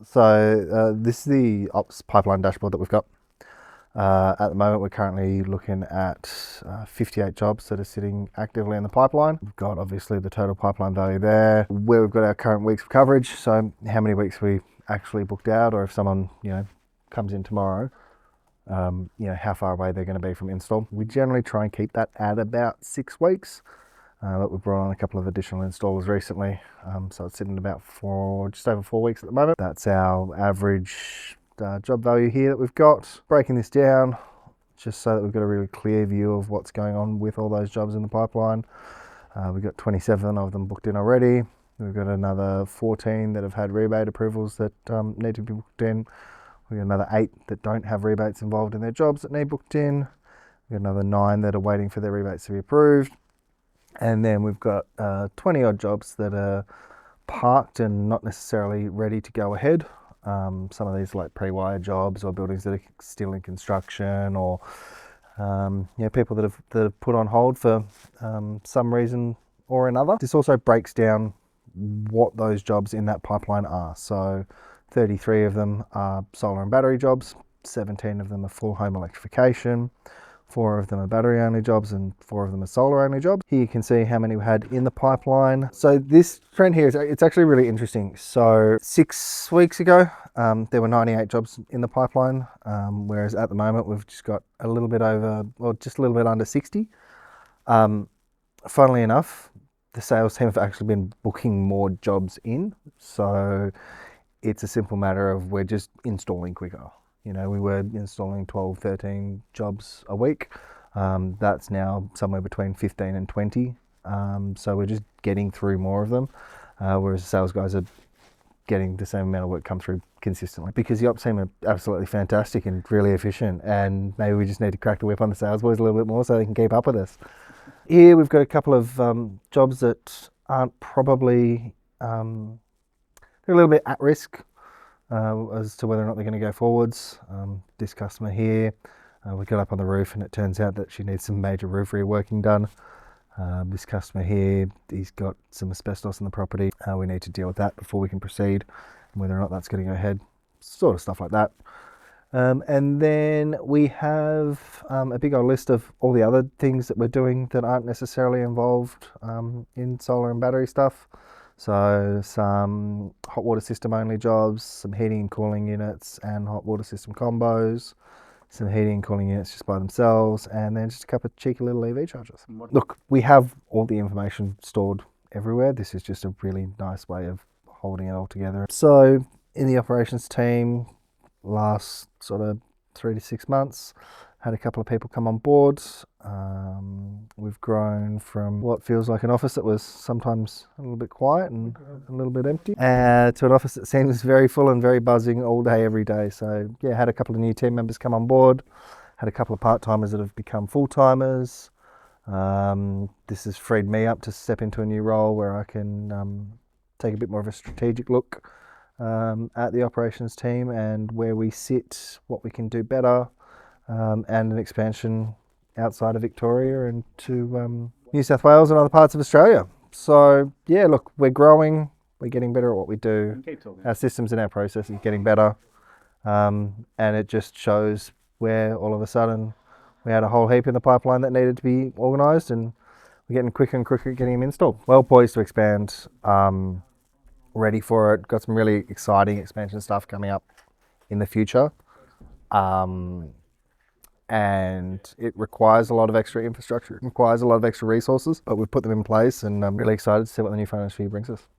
So this is the ops pipeline dashboard that we've got. At the moment, we're currently looking at 58 jobs that are sitting actively in the pipeline. We've got obviously the total pipeline value there, where we've got our current weeks of coverage. So how many weeks we actually booked out, or if someone comes in tomorrow, how far away they're going to be from install. We generally try and keep that at about 6 weeks. But we've brought on a couple of additional installers recently, so it's sitting about just over 4 weeks at the moment. That's our average job value here that we've got. Breaking this down just so that we've got a really clear view of what's going on with all those jobs in the pipeline. We've got 27 of them booked in already. We've got another 14 that have had rebate approvals that need to be booked in. We've got another 8 that don't have rebates involved in their jobs that need booked in. We've got another 9 that are waiting for their rebates to be approved. And then we've got 20 odd jobs that are parked and not necessarily ready to go ahead. Some of these like pre-wire jobs or buildings that are still in construction, or people that have put on hold for some reason or another. This also breaks down what those jobs in that pipeline are. So 33 of them are solar and battery jobs, 17 of them are full home electrification, 4 of them are battery only jobs, and 4 of them are solar only jobs. Here you can see how many we had in the pipeline. So this trend here, it's actually really interesting. So 6 weeks ago, there were 98 jobs in the pipeline, whereas at the moment we've just got a little bit over, or just a little bit under 60. Funnily enough, the sales team have actually been booking more jobs in. So it's a simple matter of we're just installing quicker. We were installing 12, 13 jobs a week. That's now somewhere between 15 and 20. So we're just getting through more of them, whereas the sales guys are getting the same amount of work come through consistently, because the ops team are absolutely fantastic and really efficient, and maybe we just need to crack the whip on the sales boys a little bit more so they can keep up with us. Here we've got a couple of jobs that aren't probably, they're a little bit at risk as to whether or not they're going to go forwards. This customer here, we got up on the roof and it turns out that she needs some major roof reworking done. This customer here, he's got some asbestos in the property. We need to deal with that before we can proceed, and whether or not that's going to go ahead, sort of stuff like that. And then we have a big old list of all the other things that we're doing that aren't necessarily involved in solar and battery stuff. So some hot water system only jobs, some heating and cooling units and hot water system combos, some heating and cooling units just by themselves, and then just a couple of cheeky little EV chargers. Look, we have all the information stored everywhere. This is just a really nice way of holding it all together. So in the operations team, last sort of 3 to 6 months, had a couple of people come on board. We've grown from what feels like an office that was sometimes a little bit quiet and a little bit empty, to an office that seems very full and very buzzing all day, every day. So yeah, had a couple of new team members come on board, had a couple of part-timers that have become full-timers. This has freed me up to step into a new role where I can take a bit more of a strategic look at the operations team and where we sit, what we can do better, and an expansion outside of Victoria and to New South Wales and other parts of Australia. So yeah, look, we're growing, we're getting better at what we do. Our systems and our processes are getting better, and it just shows where all of a sudden we had a whole heap in the pipeline that needed to be organised, and we're getting quicker and quicker at getting them installed. Well poised to expand, ready for it. Got some really exciting expansion stuff coming up in the future. And it requires a lot of extra infrastructure, it requires a lot of extra resources, but we've put them in place, and I'm really excited to see what the new financial year brings us.